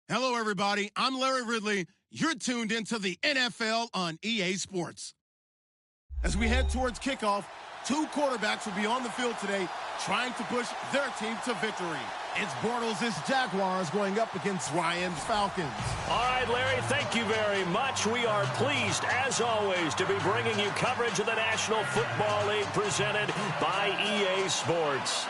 Hello, everybody. I'm Larry Ridley. You're tuned into the NFL on EA Sports. As we head towards kickoff, two quarterbacks will be on the field today trying to push their team to victory. It's Bortles' Jaguars going up against Ryan's Falcons. All right, Larry, thank you very much. We are pleased, as always, to be bringing you coverage of the National Football League presented by EA Sports.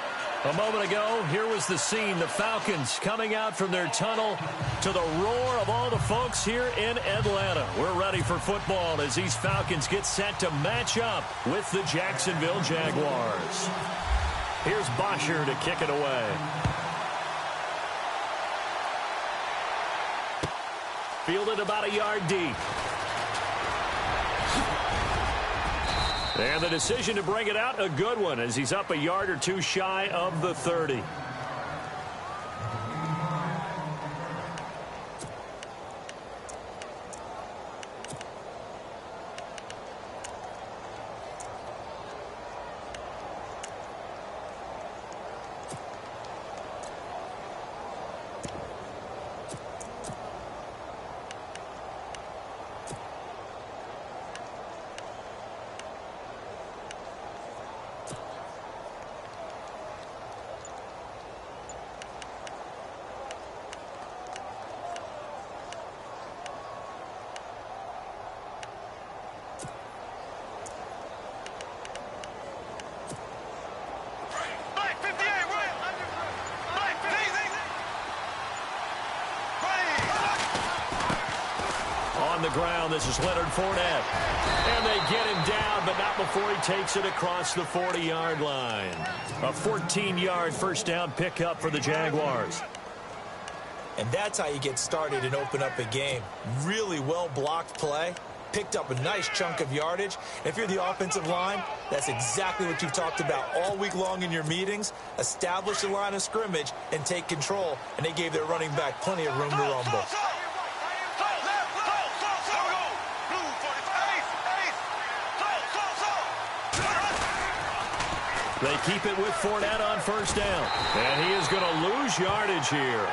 A moment ago, here was the scene. The Falcons coming out from their tunnel to the roar of all the folks here in Atlanta. We're ready for football as these Falcons get set to match up with the Jacksonville Jaguars. Here's Bosher to kick it away. Fielded about a yard deep. And the decision to bring it out, a good one, as he's up a yard or two shy of the 30. The ground. This is Leonard Fournette. And they get him down, but not before he takes it across the 40-yard line. A 14-yard first down pickup for the Jaguars. And that's how you get started and open up a game. Really well-blocked play. Picked up a nice chunk of yardage. And if you're the offensive line, that's exactly what you've talked about all week long in your meetings. Establish the line of scrimmage and take control. And they gave their running back plenty of room to rumble. They keep it with Fournette on first down. And he is going to lose yardage here.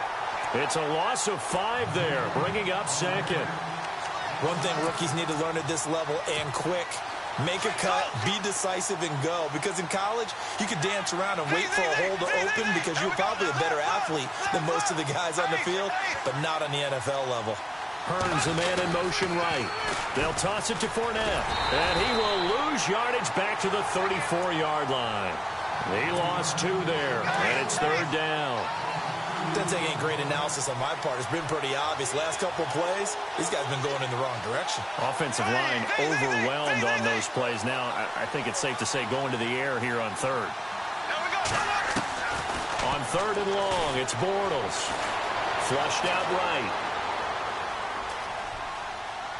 It's a loss of 5 there, bringing up second. One thing rookies need to learn at this level, and quick. Make a cut, be decisive, and go. Because in college, you could dance around and wait for a hole to open because you're probably a better athlete than most of the guys on the field, but not on the NFL level. Hearns a man in motion right. They'll toss it to Fournette. And he will lose yardage back to the 34-yard line. He lost 2 there, and it's third down. Doesn't take any great analysis on my part. It's been pretty obvious. Last couple of plays, these guys have been going in the wrong direction. Offensive line overwhelmed on those plays. Now, I think it's safe to say going to the air here on third. On third and long, it's Bortles. Flushed out right.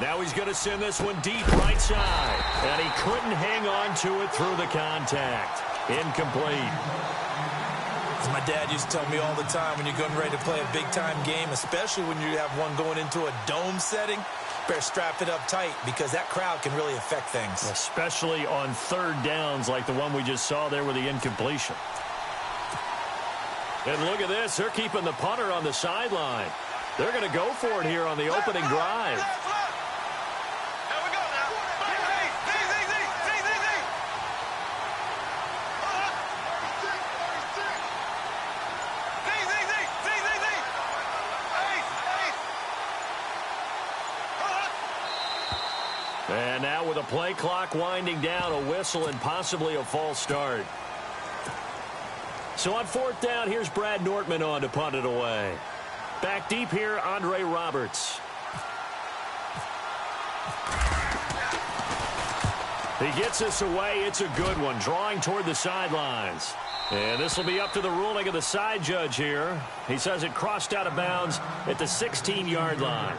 Now he's going to send this one deep right side. And he couldn't hang on to it through the contact. Incomplete. As my dad used to tell me all the time, when you're getting ready to play a big-time game, especially when you have one going into a dome setting, better strap it up tight because that crowd can really affect things. Especially on third downs like the one we just saw there with the incompletion. And look at this. They're keeping the punter on the sideline. They're going to go for it here on the opening drive. And now with a play clock winding down, a whistle and possibly a false start. So on fourth down, here's Brad Nortman on to punt it away. Back deep here, Andre Roberts. He gets this away. It's a good one, drawing toward the sidelines. And this will be up to the ruling of the side judge here. He says it crossed out of bounds at the 16-yard line.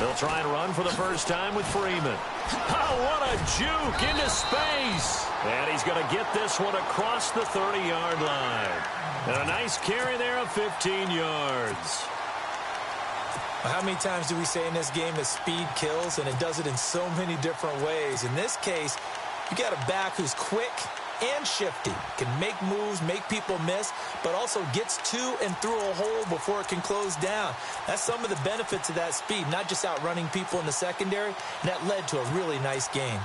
He'll try and run for the first time with Freeman. Oh, what a juke into space. And he's going to get this one across the 30-yard line. And a nice carry there of 15 yards. How many times do we say in this game that speed kills, and it does it in so many different ways? In this case, you got a back who's quick and shifty, can make moves, make people miss, but also gets to and through a hole before it can close down. That's some of the benefits of that speed, not just outrunning people in the secondary, and that led to a really nice game.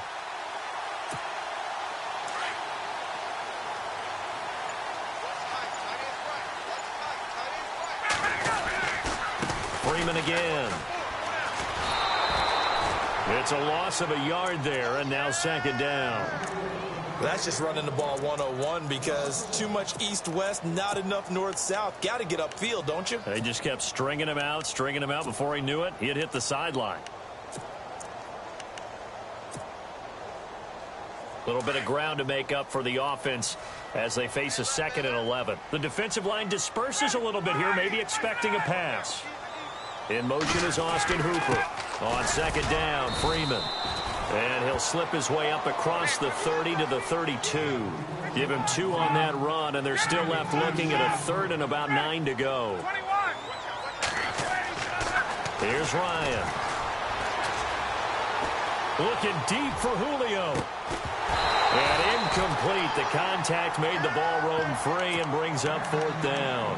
Freeman again. It's a loss of a yard there, and now second down. That's just running the ball 101 because too much east-west, not enough north-south. Got to get upfield, don't you? They just kept stringing him out. Before he knew it, he had hit the sideline. A little bit of ground to make up for the offense as they face a 2nd and 11. The defensive line disperses a little bit here, maybe expecting a pass. In motion is Austin Hooper. On second down, Freeman. And he'll slip his way up across the 30 to the 32. Give him 2 on that run, and they're still left looking at a 3rd and about 9 to go. Here's Ryan. Looking deep for Julio. And incomplete. The contact made the ball roam free and brings up 4th down.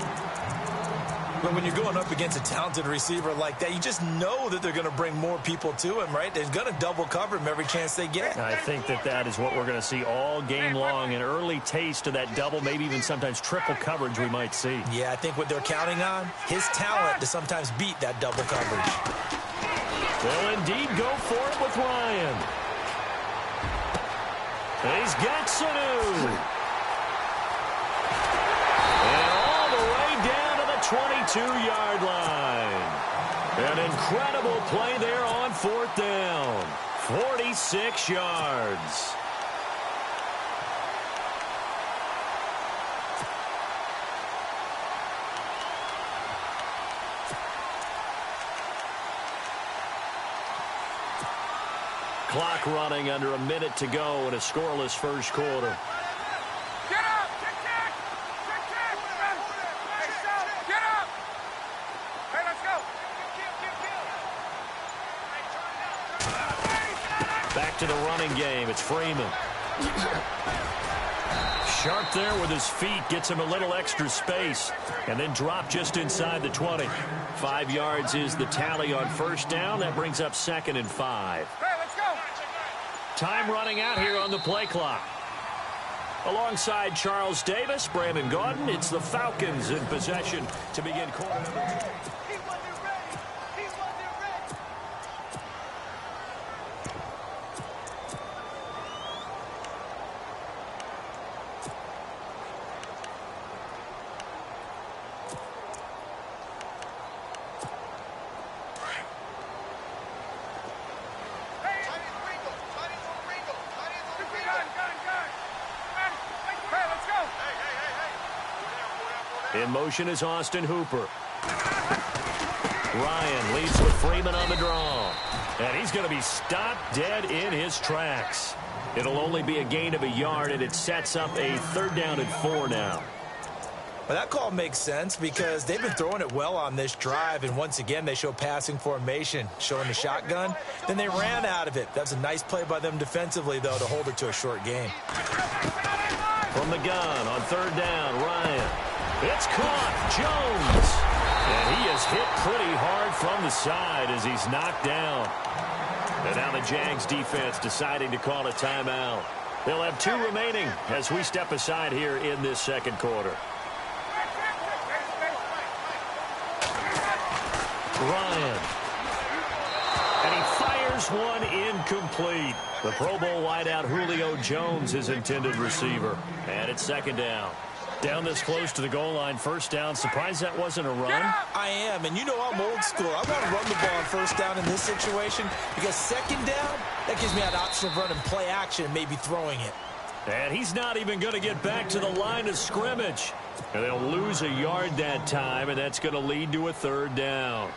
But when you're going up against a talented receiver like that, you just know that they're going to bring more people to him, right? They're going to double cover him every chance they get. I think that is what we're going to see all game long. An early taste of that double, maybe even sometimes triple coverage we might see. Yeah, I think what they're counting on, his talent to sometimes beat that double coverage. They'll indeed go for it with Ryan. He's got Sanu. And all the way down to the 22-yard line. An incredible play there on 4th down. 46 yards. Clock running under a minute to go in a scoreless first quarter. Get up! Check! Get up! Hey, let's go! Back to the running game. It's Freeman. Sharp there with his feet. Gets him a little extra space. And then drop just inside the 20. 5 yards is the tally on first down. That brings up 2nd and 5. Time running out here on the play clock. Alongside Charles Davis, Brandon Gaudin, it's the Falcons in possession to begin quarter number 2. In motion is Austin Hooper. Ryan leads with Freeman on the draw. And he's going to be stopped dead in his tracks. It'll only be a gain of a yard, and it sets up a 3rd down and 4 now. Well, that call makes sense because they've been throwing it well on this drive, and once again they show passing formation, showing the shotgun. Then they ran out of it. That's a nice play by them defensively, though, to hold it to a short game. From the gun on 3rd down, Ryan. It's caught. Jones. And he is hit pretty hard from the side as he's knocked down. And now the Jags defense deciding to call a timeout. They'll have 2 remaining as we step aside here in this second quarter. Ryan. And he fires one incomplete. The Pro Bowl wideout Julio Jones, his intended receiver. And it's 2nd down. Down this close to the goal line, 1st down. Surprised that wasn't a run? I am, and you know I'm old school. I want to run the ball on 1st down in this situation because 2nd down, that gives me that option of running play action and maybe throwing it. And he's not even going to get back to the line of scrimmage. And they'll lose a yard that time, and that's going to lead to a 3rd down.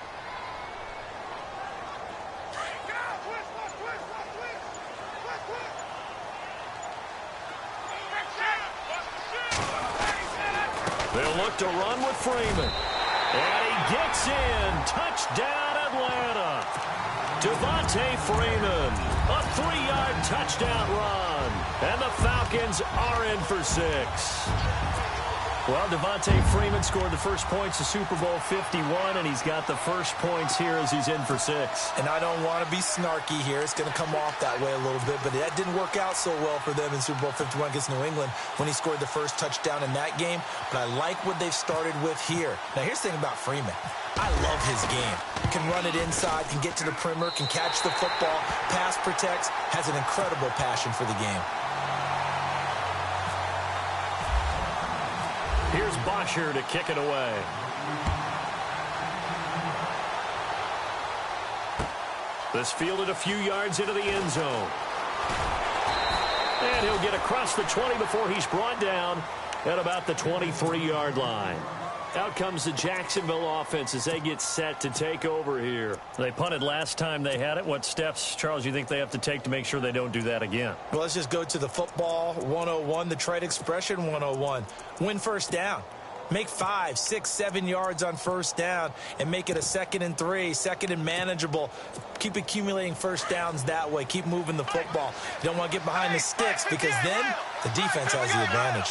They'll look to run with Freeman. And he gets in. Touchdown, Atlanta. Devontae Freeman, a 3-yard touchdown run. And the Falcons are in for 6. Well, Devontae Freeman scored the first points of Super Bowl 51, and he's got the first points here as he's in for 6. And I don't want to be snarky here. It's going to come off that way a little bit, but that didn't work out so well for them in Super Bowl 51 against New England when he scored the first touchdown in that game. But I like what they've started with here. Now, here's the thing about Freeman. I love his game. Can run it inside, can get to the perimeter, can catch the football, pass protects, has an incredible passion for the game. Here's Bosher to kick it away. This fielded a few yards into the end zone. And he'll get across the 20 before he's brought down at about the 23-yard line. Out comes the Jacksonville offense as they get set to take over here. They punted last time they had it. What steps, Charles, you think they have to take to make sure they don't do that again? Well, let's just go to the football 101, the trade expression 101. Win first down. Make 5, 6, 7 yards on first down and make it a 2nd and 3, 2nd and manageable. Keep accumulating first downs that way. Keep moving the football. You don't want to get behind the sticks because then the defense has the advantage.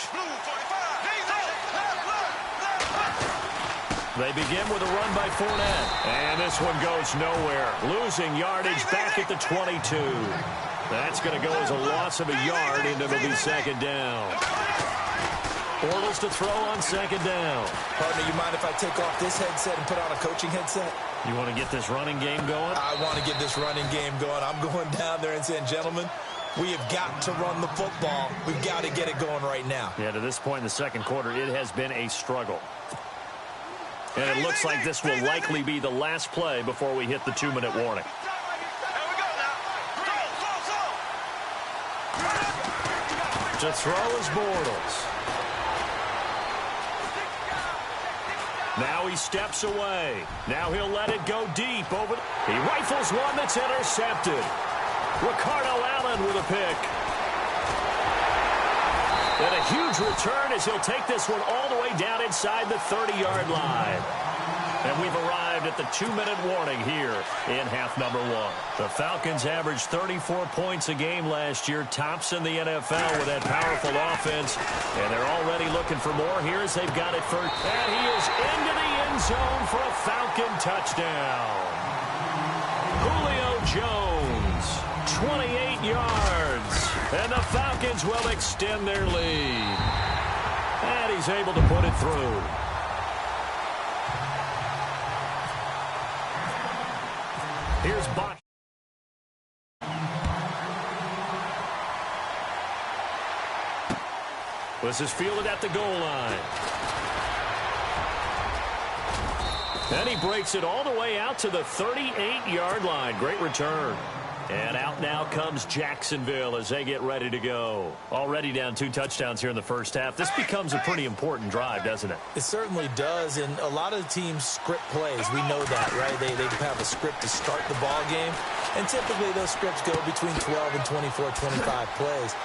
They begin with a run by Fournette. And this one goes nowhere. Losing yardage back at the 22. That's going to go as a loss of a yard, and it'll be 2nd down. Bortles to throw on 2nd down. Partner, you mind if I take off this headset and put on a coaching headset? You want to get this running game going? I want to get this running game going. I'm going down there and saying, gentlemen, we have got to run the football. We've got to get it going right now. Yeah, to this point in the second quarter, it has been a struggle. And it looks like this will likely be the last play before we hit the 2-minute warning. To throw is Bortles. Now he steps away. Now he'll let it go deep over. He rifles one that's intercepted. Ricardo Allen with a pick. And a huge return as he'll take this one all the way down inside the 30-yard line. And we've arrived at the 2-minute warning here in half number 1. The Falcons averaged 34 points a game last year, tops in the NFL with that powerful offense. And they're already looking for more here as they've got it first. And he is into the end zone for a Falcon touchdown. Julio Jones, 28 yards. And the Falcons will extend their lead. And he's able to put it through. Here's Bot. This is fielded at the goal line. And he breaks it all the way out to the 38-yard line. Great return. And out now comes Jacksonville as they get ready to go. Already down 2 touchdowns here in the first half. This becomes a pretty important drive, doesn't it? It certainly does, and a lot of the teams script plays. We know that, right? They have a script to start the ball game, and typically those scripts go between 12 and 24, 25 plays.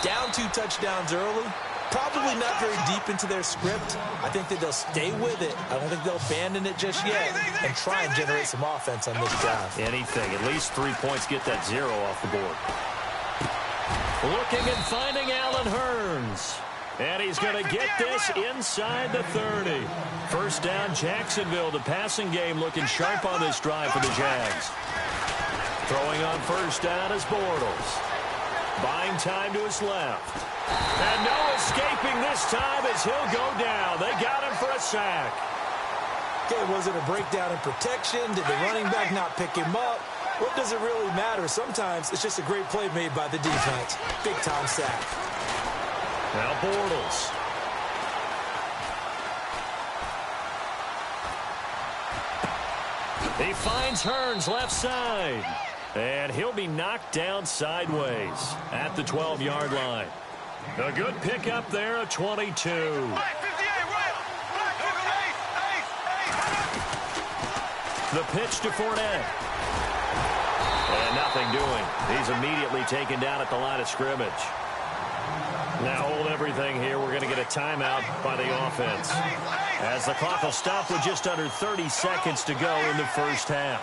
Down 2 touchdowns early, probably not very deep into their script. I think that they'll stay with it. I don't think they'll abandon it just yet and try and generate some offense on this drive. Anything. At least 3 points, get that 0 off the board. Looking and finding Allen Hurns. And he's going to get this inside the 30. First down, Jacksonville. The passing game looking sharp on this drive for the Jags. Throwing on first down is Bortles. Buying time to his left. And no escaping this time as he'll go down. They got him for a sack. Okay, was it a breakdown in protection? Did the running back not pick him up? What does it really matter? Sometimes it's just a great play made by the defense. Big-time sack. Now Bortles. He finds Hurns left side. And he'll be knocked down sideways at the 12-yard line. A good pickup there, a 22. The pitch to Fournette. And nothing doing. He's immediately taken down at the line of scrimmage. Now hold everything here. We're going to get a timeout by the offense, as the clock will stop with just under 30 seconds to go in the first half.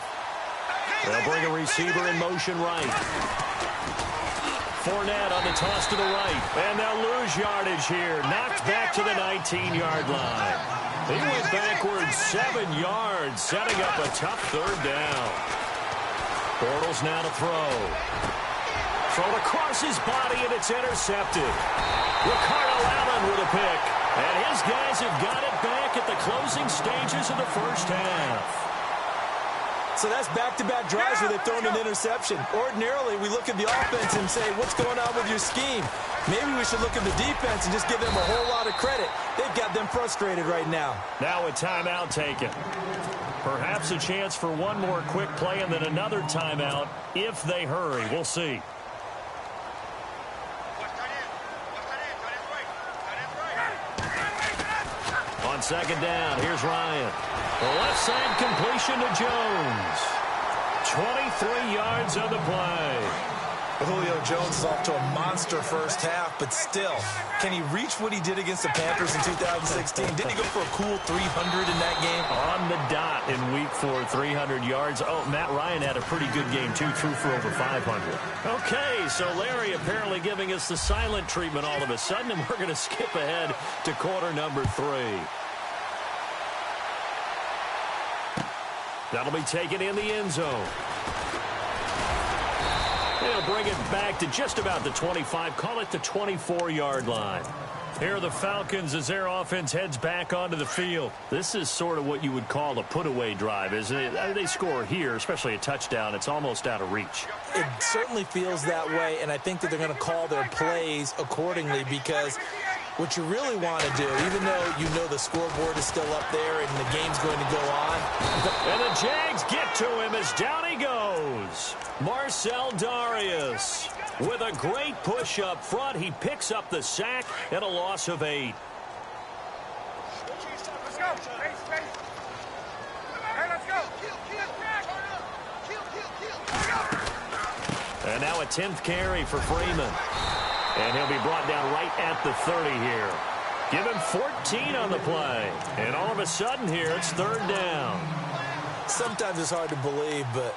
They'll bring a receiver in motion right. Fournette on the toss to the right. And they'll lose yardage here. Knocked back to the 19-yard line. He went backwards 7 yards, setting up a tough third down. Bortles now to throw. Thrown across his body, and it's intercepted. Ricardo Allen with a pick. And his guys have got it back at the closing stages of the first half. So that's back-to-back drives where they've thrown an interception. Ordinarily, we look at the offense and say, what's going on with your scheme? Maybe we should look at the defense and just give them a whole lot of credit. They've got them frustrated right now. Now a timeout taken. Perhaps a chance for one more quick play and then another timeout if they hurry. We'll see. On second down, here's Ryan. The left side completion to Jones. 23 yards on the play. Julio Jones is off to a monster first half, but still, can he reach what he did against the Panthers in 2016? Didn't he go for a cool 300 in that game? On the dot in week 4, 300 yards. Oh, Matt Ryan had a pretty good game, too, threw for over 500. Okay, so Larry apparently giving us the silent treatment all of a sudden, and we're going to skip ahead to quarter number 3. That'll be taken in the end zone. They'll bring it back to just about the 25, call it the 24-yard line. Here are the Falcons as their offense heads back onto the field. This is sort of what you would call a put-away drive, isn't it? They score here, especially a touchdown. It's almost out of reach. It certainly feels that way, and I think that they're going to call their plays accordingly because what you really want to do, even though you know the scoreboard is still up there and the game's going to go on. And the Jags get to him as down he goes. Marcel Darius with a great push up front. He picks up the sack and a loss of 8. Let's go. Hey, let's go. And now a 10th carry for Freeman. And he'll be brought down right at the 30 here. Give him 14 on the play. And all of a sudden here, it's third down. Sometimes it's hard to believe, but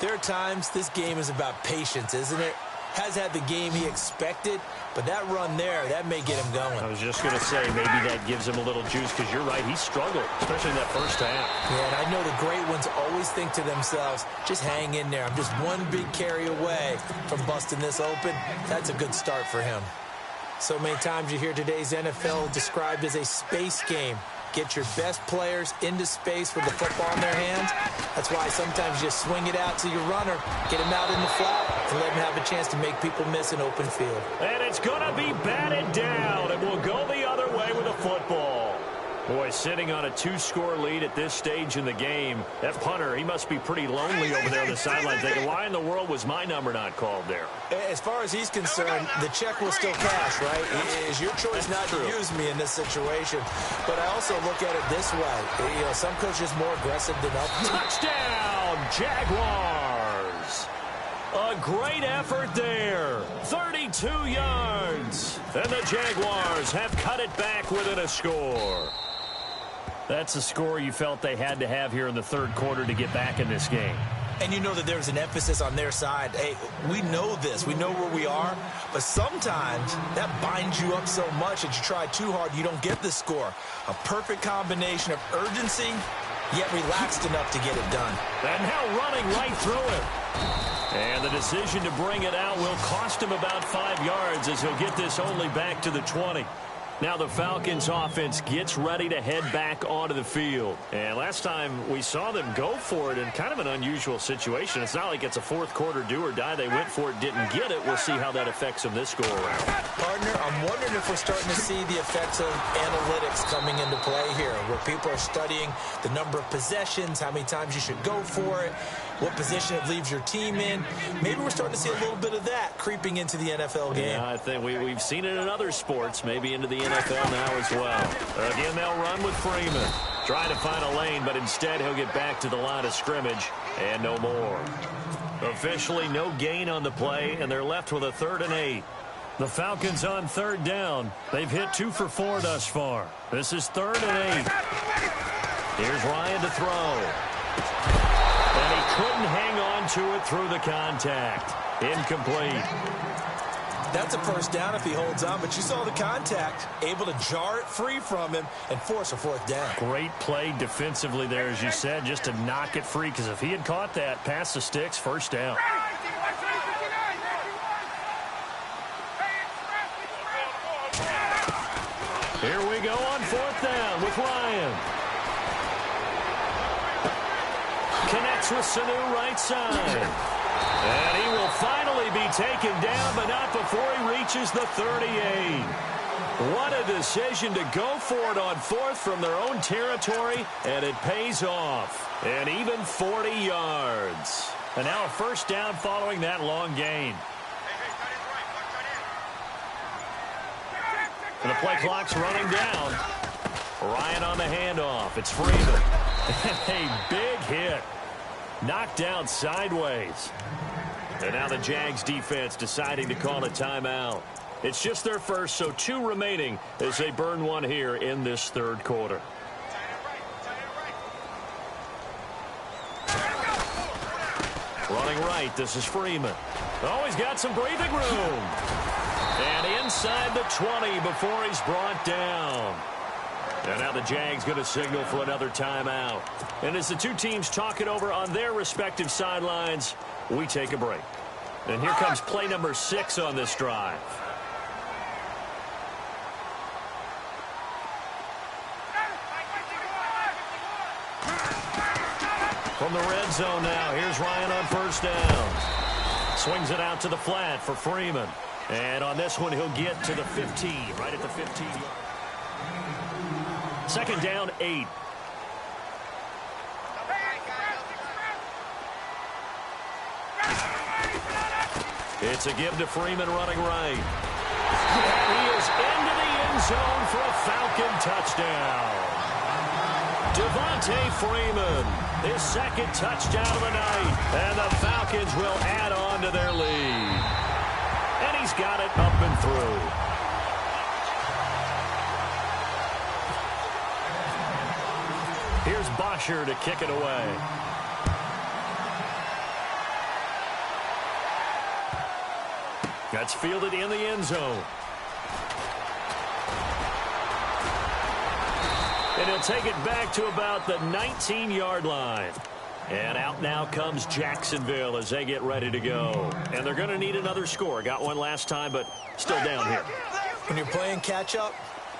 there are times this game is about patience, isn't it? Has had the game he expected, but that run there, that may get him going. I was just going to say, maybe that gives him a little juice because you're right, he struggled, especially in that first half. Yeah, and I know the great ones always think to themselves, just hang in there. I'm just one big carry away from busting this open. That's a good start for him. So many times you hear today's NFL described as a space game. Get your best players into space with the football in their hands. That's why sometimes you just swing it out to your runner, get him out in the flat, and let him have a chance to make people miss an open field. And it's going to be batted down, and we'll go the other way with a football. Boy, sitting on a 2-score lead at this stage in the game, that punter, he must be pretty lonely over there on the sideline thinking, why in the world was my number not called there? As far as he's concerned, the check will still cash, right? It is your choice not to use me in this situation. But I also look at it this way. You know, some coaches more aggressive than others. Touchdown, Jaguars! A great effort there. 32 yards. And the Jaguars have cut it back within a score. That's a score you felt they had to have here in the third quarter to get back in this game. And you know that there's an emphasis on their side. Hey, we know this. We know where we are. But sometimes that binds you up so much that you try too hard, you don't get the score. A perfect combination of urgency, yet relaxed enough to get it done. And now running right through it. And the decision to bring it out will cost him about 5 yards as he'll get this only back to the 20. Now the Falcons offense gets ready to head back onto the field. And last time we saw them go for it in kind of an unusual situation. It's not like it's a fourth quarter do or die. They went for it, didn't get it. We'll see how that affects them this go around. Partner, I'm wondering if we're starting to see the effects of analytics coming into play here, where people are studying the number of possessions, how many times you should go for it, what position it leaves your team in. Maybe we're starting to see a little bit of that creeping into the NFL game. Yeah, I think we've seen it in other sports, maybe into the NFL now as well. Again, they'll run with Freeman. Trying to find a lane, but instead he'll get back to the line of scrimmage and no more. Officially no gain on the play, and they're left with a 3rd and 8. The Falcons on third down. They've hit 2 for 4 thus far. This is 3rd and 8. Here's Ryan to throw. And he couldn't hang on to it through the contact. Incomplete. That's a first down if he holds on, but you saw the contact. Able to jar it free from him and force a 4th down. Great play defensively there, as you said, just to knock it free, because if he had caught that, past the sticks, first down. Here we go on 4th down with Ryan. Connects with Sanu right side. And he will finally be taken down, but not before he reaches the 38. What a decision to go for it on 4th from their own territory, and it pays off. And even 40 yards. And now a first down following that long gain. And the play clock's running down. Ryan on the handoff. It's Freeman. A big hit. Knocked down sideways. And now the Jags defense deciding to call a timeout. It's just their first, so 2 remaining as they burn one here in this 3rd quarter. Running right, this is Freeman. Oh, he's got some breathing room. And inside the 20 before he's brought down. And now the Jags going to signal for another timeout. And as the 2 teams talk it over on their respective sidelines, we take a break. And here comes play number 6 on this drive. From the red zone now, here's Ryan on first down. Swings it out to the flat for Freeman. And on this one, he'll get to the 15, right at the 15. 2nd down, 8. It's a give to Freeman running right. And he is into the end zone for a Falcon touchdown. Devontae Freeman, his 2nd touchdown of the night. And the Falcons will add on to their lead. And he's got it up and through. Here's Bosher to kick it away. That's fielded in the end zone. And he'll take it back to about the 19-yard line. And out now comes Jacksonville as they get ready to go. And they're going to need another score. Got one last time, but still down here. When you're playing catch-up,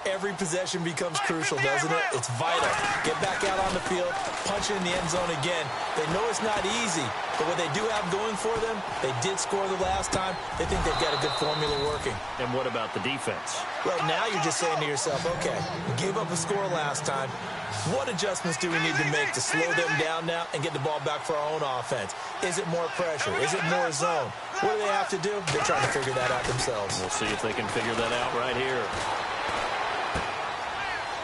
every possession becomes crucial, doesn't it? It's vital. Get back out on the field, punch it in the end zone again. They know it's not easy, but what they do have going for them, they did score the last time. They think they've got a good formula working. And what about the defense? Well, now you're just saying to yourself, okay, we gave up a score last time. What adjustments do we need to make to slow them down now and get the ball back for our own offense? Is it more pressure? Is it more zone? What do they have to do? They're trying to figure that out themselves. We'll see if they can figure that out right here.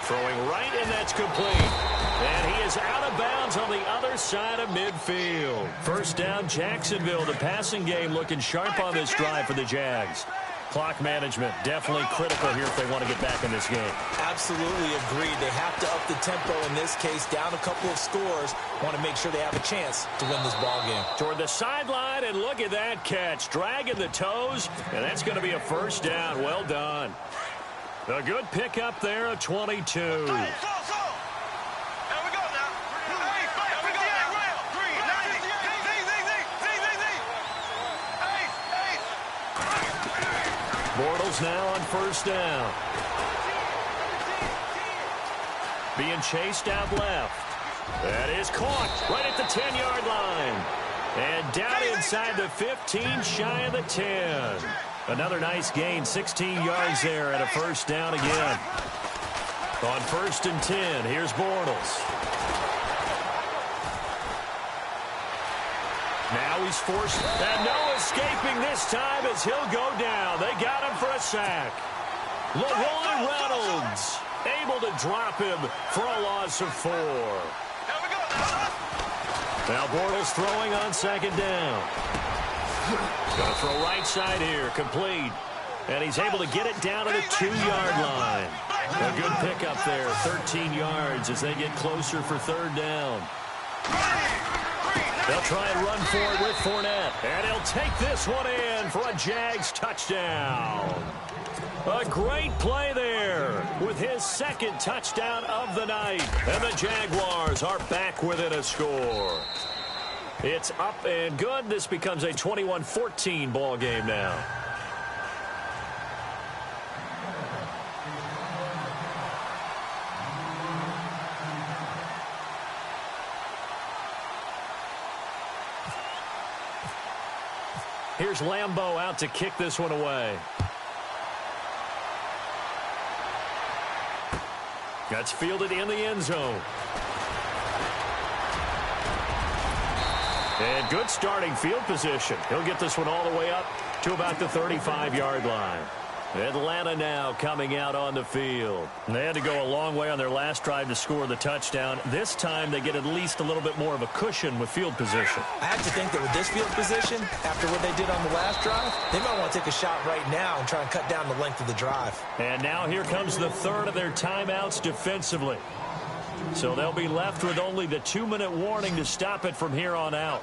Throwing right, and that's complete. And he is out of bounds on the other side of midfield. First down, Jacksonville. The passing game looking sharp on this drive for the Jags. Clock management definitely critical here if they want to get back in this game. Absolutely agreed. They have to up the tempo in this case, down a couple of scores. Want to make sure they have a chance to win this ball game. Toward the sideline, and look at that catch. Dragging the toes, and that's going to be a first down. Well done. A good pickup there at 22. Bortles now on first down. Being chased out left. That is caught right at the 10-yard line. And down inside the 15, shy of the 10. Another nice gain, 16 yards there and a first down again. On 1st and 10, here's Bortles. Now he's forced, and no escaping this time as he'll go down. They got him for a sack. LeRoy Reynolds able to drop him for a loss of 4. Now Bortles throwing on 2nd down. Going to throw right side here, complete. And he's able to get it down to the 2-yard line. A good pickup there, 13 yards as they get closer for third down. They'll try and run for it with Fournette. And he'll take this one in for a Jags touchdown. A great play there with his second touchdown of the night. And the Jaguars are back within a score. It's up and good. This becomes a 21-14 ball game now. Here's Lambeau out to kick this one away. That's fielded in the end zone. And good starting field position. He'll get this one all the way up to about the 35-yard line. Atlanta now coming out on the field. They had to go a long way on their last drive to score the touchdown. This time they get at least a little bit more of a cushion with field position. I have to think that with this field position, after what they did on the last drive, they might want to take a shot right now and try and cut down the length of the drive. And now here comes the third of their timeouts defensively. So they'll be left with only the 2-minute warning to stop it from here on out.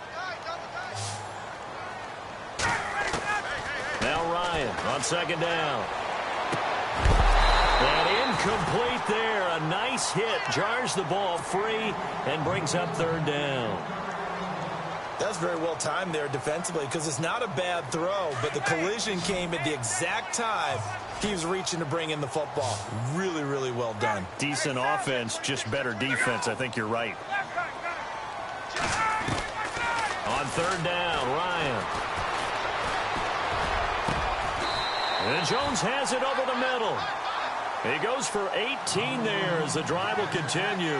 Now Ryan on second down. And incomplete there. A nice hit. Jars the ball free and brings up third down. That's very well timed there defensively because it's not a bad throw, but the collision came at the exact time he was reaching to bring in the football. Really, really well done. Decent offense, just better defense. I think you're right. On third down, Ryan. And Jones has it over the middle. He goes for 18 there as the drive will continue.